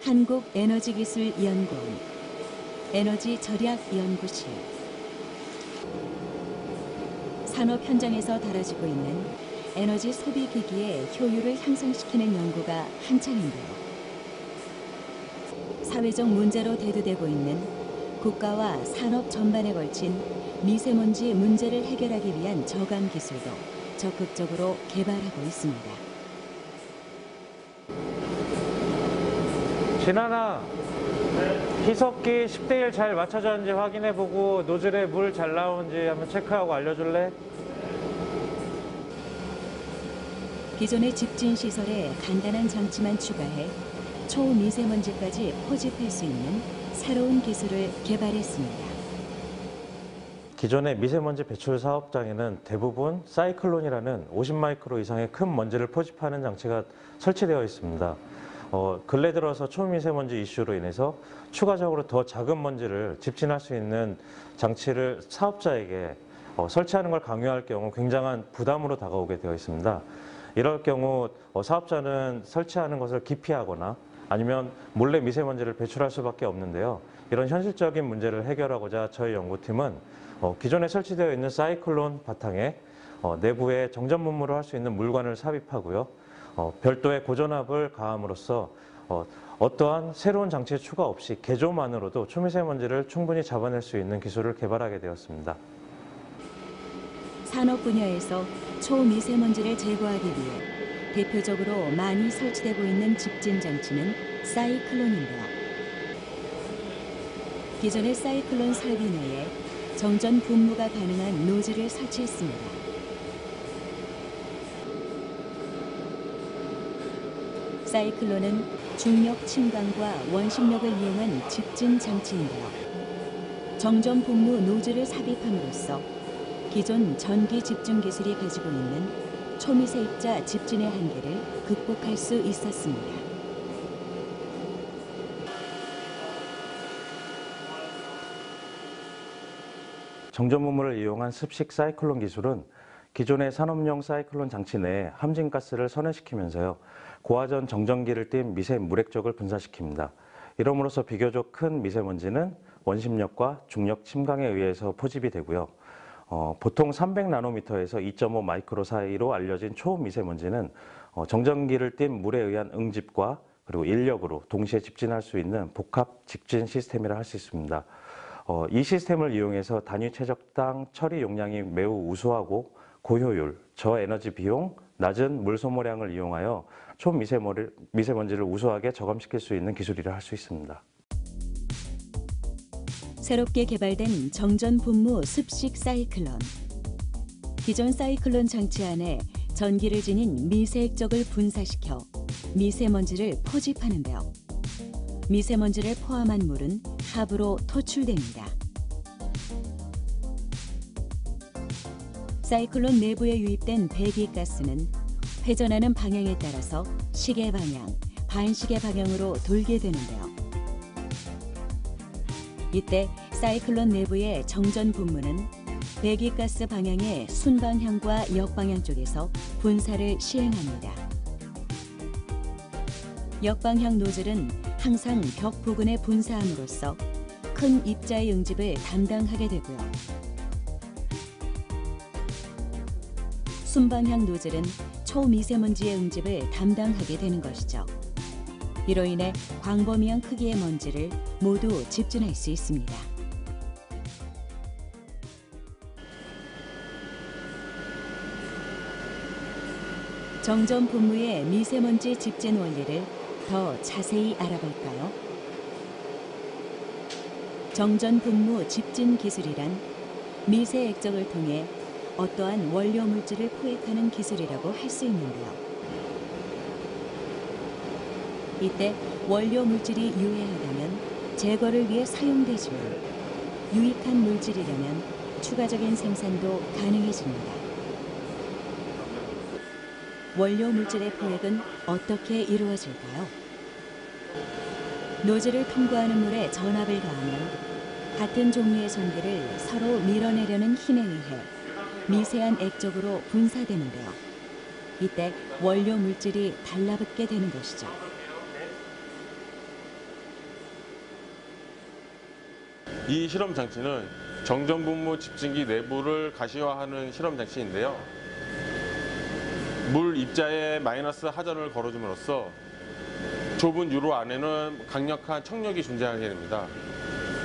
한국에너지기술연구원, 에너지절약연구실. 산업 현장에서 다뤄지고 있는 에너지 소비 기기의 효율을 향상시키는 연구가 한창인데요. 사회적 문제로 대두되고 있는 국가와 산업 전반에 걸친 미세먼지 문제를 해결하기 위한 저감 기술도 적극적으로 개발하고 있습니다. 진환아, 희석기 10대1 잘 맞춰졌는지 확인해보고 노즐에 물 잘 나오는지 한번 체크하고 알려줄래? 기존의 집진 시설에 간단한 장치만 추가해 초미세먼지까지 포집할 수 있는 새로운 기술을 개발했습니다. 기존의 미세먼지 배출 사업장에는 대부분 사이클론이라는 50마이크로 이상의 큰 먼지를 포집하는 장치가 설치되어 있습니다. 근래 들어서 초미세먼지 이슈로 인해서 추가적으로 더 작은 먼지를 집진할 수 있는 장치를 사업자에게 설치하는 걸 강요할 경우 굉장한 부담으로 다가오게 되어 있습니다. 이럴 경우 사업자는 설치하는 것을 기피하거나 아니면 몰래 미세먼지를 배출할 수밖에 없는데요. 이런 현실적인 문제를 해결하고자 저희 연구팀은 기존에 설치되어 있는 사이클론 바탕에 내부에 정전 분무를 할 수 있는 물관을 삽입하고요. 별도의 고전압을 가함으로써 어떠한 새로운 장치의 추가 없이 개조만으로도 초미세먼지를 충분히 잡아낼 수 있는 기술을 개발하게 되었습니다. 산업 분야에서 초미세먼지를 제거하기 위해 대표적으로 많이 설치되고 있는 집진 장치는 사이클론인데요. 기존의 사이클론 설비 내에 정전 분무가 가능한 노즐을 설치했습니다. 사이클론은 중력 침강과 원심력을 이용한 집진 장치인데요. 정전 분무 노즐을 삽입함으로써 기존 전기 집중 기술이 가지고 있는 초미세 입자 집진의 한계를 극복할 수 있었습니다. 정전 분무를 이용한 습식 사이클론 기술은 기존의 산업용 사이클론 장치 내에 함진가스를 선회시키면서요, 고화전 정전기를 띤 미세 물액적을 분사시킵니다. 이러므로써 비교적 큰 미세먼지는 원심력과 중력 침강에 의해서 포집이 되고요. 보통 300나노미터에서 2.5 마이크로 사이로 알려진 초미세먼지는 정전기를 띤 물에 의한 응집과 그리고 인력으로 동시에 집진할 수 있는 복합 집진 시스템이라 할 수 있습니다. 이 시스템을 이용해서 단위 최적당 처리 용량이 매우 우수하고 고효율, 저에너지 비용, 낮은 물 소모량을 이용하여 초미세먼지를 우수하게 저감시킬 수 있는 기술이라 할 수 있습니다. 새롭게 개발된 정전 분무 습식 사이클론. 기존 사이클론 장치 안에 전기를 지닌 미세 액적을 분사시켜 미세먼지를 포집하는데요. 미세먼지를 포함한 물은 합으로 토출됩니다. 사이클론 내부에 유입된 배기가스는 회전하는 방향에 따라서 시계 방향, 반시계 방향으로 돌게 되는데요. 이때 사이클론 내부의 정전 분무는 배기가스 방향의 순방향과 역방향 쪽에서 분사를 시행합니다. 역방향 노즐은 항상 벽 부근에 분사함으로써 큰 입자의 응집을 담당하게 되고요. 순방향 노즐은 초미세먼지의 응집을 담당하게 되는 것이죠. 이로 인해 광범위한 크기의 먼지를 모두 집진할 수 있습니다. 정전 분무의 미세먼지 집진 원리를 더 자세히 알아볼까요? 정전 분무 집진 기술이란 미세 액정을 통해 어떠한 원료 물질을 포획하는 기술이라고 할 수 있는데요. 이때 원료 물질이 유해하다면 제거를 위해 사용되지만 유익한 물질이라면 추가적인 생산도 가능해집니다. 원료 물질의 포획은 어떻게 이루어질까요? 노즐을 통과하는 물에 전압을 가하면 같은 종류의 전기를 서로 밀어내려는 힘에 의해 미세한 액적으로 분사되는데요. 이때 원료 물질이 달라붙게 되는 것이죠. 이 실험 장치는 정전분무 집진기 내부를 가시화하는 실험 장치인데요. 물 입자에 마이너스 하전을 걸어줌으로써 좁은 유로 안에는 강력한 청력이 존재하게 됩니다.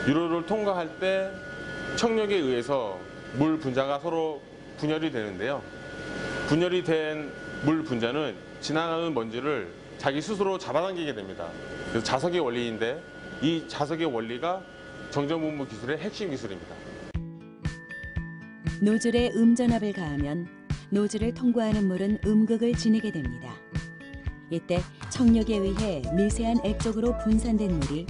유로를 통과할 때 청력에 의해서 물 분자가 서로 분열이 되는데요. 분열이 된 물 분자는 지나가는 먼지를 자기 스스로 잡아당기게 됩니다. 그래서 자석의 원리인데 이 자석의 원리가 정전분무 기술의 핵심 기술입니다. 노즐에 음전압을 가하면 노즐을 통과하는 물은 음극을 지니게 됩니다. 이때 청력에 의해 미세한 액적으로 분산된 물이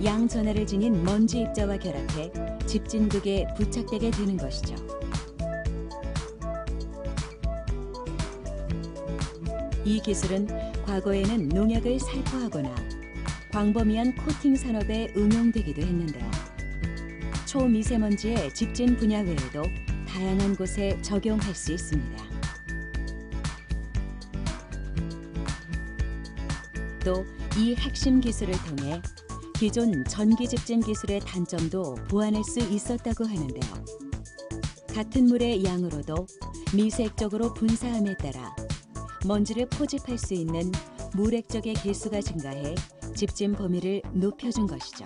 양전하를 지닌 먼지 입자와 결합해 집진극에 부착되게 되는 것이죠. 이 기술은 과거에는 농약을 살포하거나 광범위한 코팅 산업에 응용되기도 했는데요. 초미세먼지의 집진 분야 외에도 다양한 곳에 적용할 수 있습니다. 또 이 핵심 기술을 통해 기존 전기 집진 기술의 단점도 보완할 수 있었다고 하는데요. 같은 물의 양으로도 미세액적으로 분사함에 따라 먼지를 포집할 수 있는 물액적의 개수가 증가해 집진 범위를 높여준 것이죠.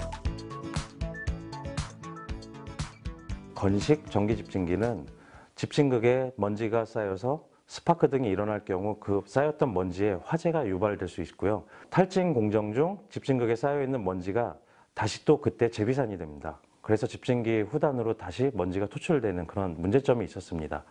건식 전기 집진기는 집진극에 먼지가 쌓여서 스파크 등이 일어날 경우 그 쌓였던 먼지에 화재가 유발될 수 있고요. 탈진 공정 중 집진극에 쌓여있는 먼지가 다시 또 그때 재비산이 됩니다. 그래서 집진기 후단으로 다시 먼지가 토출되는 그런 문제점이 있었습니다.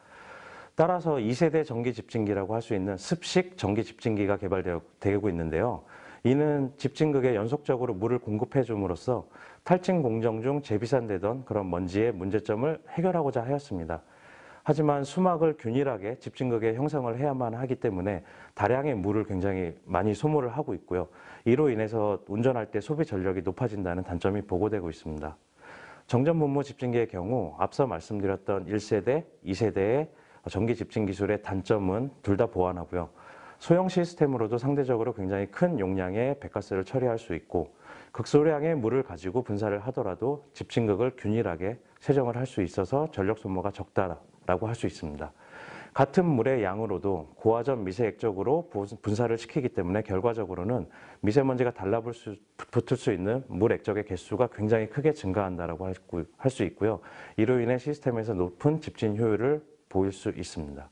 따라서 2세대 전기 집진기라고 할 수 있는 습식 전기 집진기가 개발되고 있는데요. 이는 집진극에 연속적으로 물을 공급해 줌으로써 탈진 공정 중 재비산되던 그런 먼지의 문제점을 해결하고자 하였습니다. 하지만 수막을 균일하게 집진극에 형성을 해야만 하기 때문에 다량의 물을 굉장히 많이 소모를 하고 있고요. 이로 인해서 운전할 때 소비 전력이 높아진다는 단점이 보고되고 있습니다. 정전분무 집진기의 경우 앞서 말씀드렸던 1세대, 2세대의 전기 집진 기술의 단점은 둘 다 보완하고요. 소형 시스템으로도 상대적으로 굉장히 큰 용량의 배가스를 처리할 수 있고 극소량의 물을 가지고 분사를 하더라도 집진극을 균일하게 세정을 할 수 있어서 전력 소모가 적다라고 할 수 있습니다. 같은 물의 양으로도 고화전 미세액적으로 분사를 시키기 때문에 결과적으로는 미세먼지가 달라붙을 수 있는 물 액적의 개수가 굉장히 크게 증가한다라고 할 수 있고요. 이로 인해 시스템에서 높은 집진 효율을 보일 수 있습니다.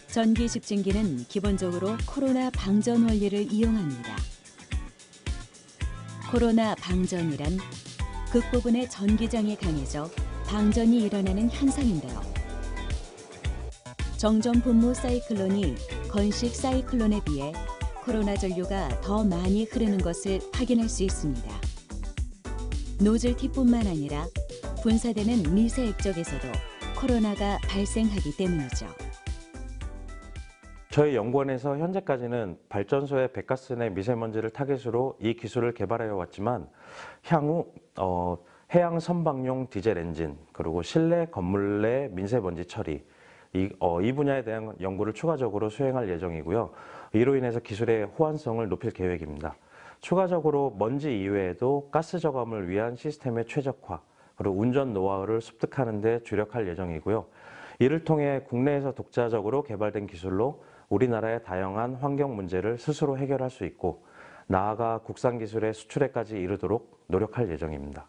전기 집진기는 기본적으로 코로나 방전 원리를 이용합니다. 코로나 방전이란 극 부분의 전기장이 강해져 방전이 일어나는 현상인데요. 정전분무 사이클론이 건식 사이클론에 비해 코로나 전류가 더 많이 흐르는 것을 확인할 수 있습니다. 노즐 팁뿐만 아니라 분사되는 미세 액적에서도 코로나가 발생하기 때문이죠. 저희 연구원에서 현재까지는 발전소의 배가스 내 미세먼지를 타겟으로 이 기술을 개발해 왔지만 향후 해양 선박용 디젤 엔진 그리고 실내 건물 내 미세먼지 처리 이 분야에 대한 연구를 추가적으로 수행할 예정이고요. 이로 인해서 기술의 호환성을 높일 계획입니다. 추가적으로 먼지 이외에도 가스 저감을 위한 시스템의 최적화 그리고 운전 노하우를 습득하는 데 주력할 예정이고요. 이를 통해 국내에서 독자적으로 개발된 기술로 우리나라의 다양한 환경 문제를 스스로 해결할 수 있고 나아가 국산 기술의 수출에까지 이르도록 노력할 예정입니다.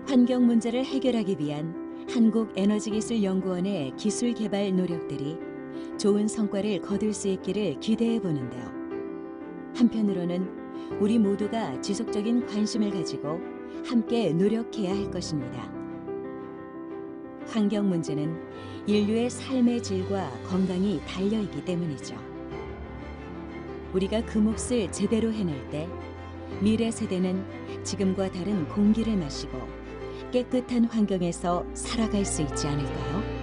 환경 문제를 해결하기 위한 한국에너지기술연구원의 기술 개발 노력들이 좋은 성과를 거둘 수 있기를 기대해 보는데요. 한편으로는 우리 모두가 지속적인 관심을 가지고 함께 노력해야 할 것입니다. 환경 문제는 인류의 삶의 질과 건강이 달려있기 때문이죠. 우리가 그 몫을 제대로 해낼 때 미래 세대는 지금과 다른 공기를 마시고 깨끗한 환경에서 살아갈 수 있지 않을까요?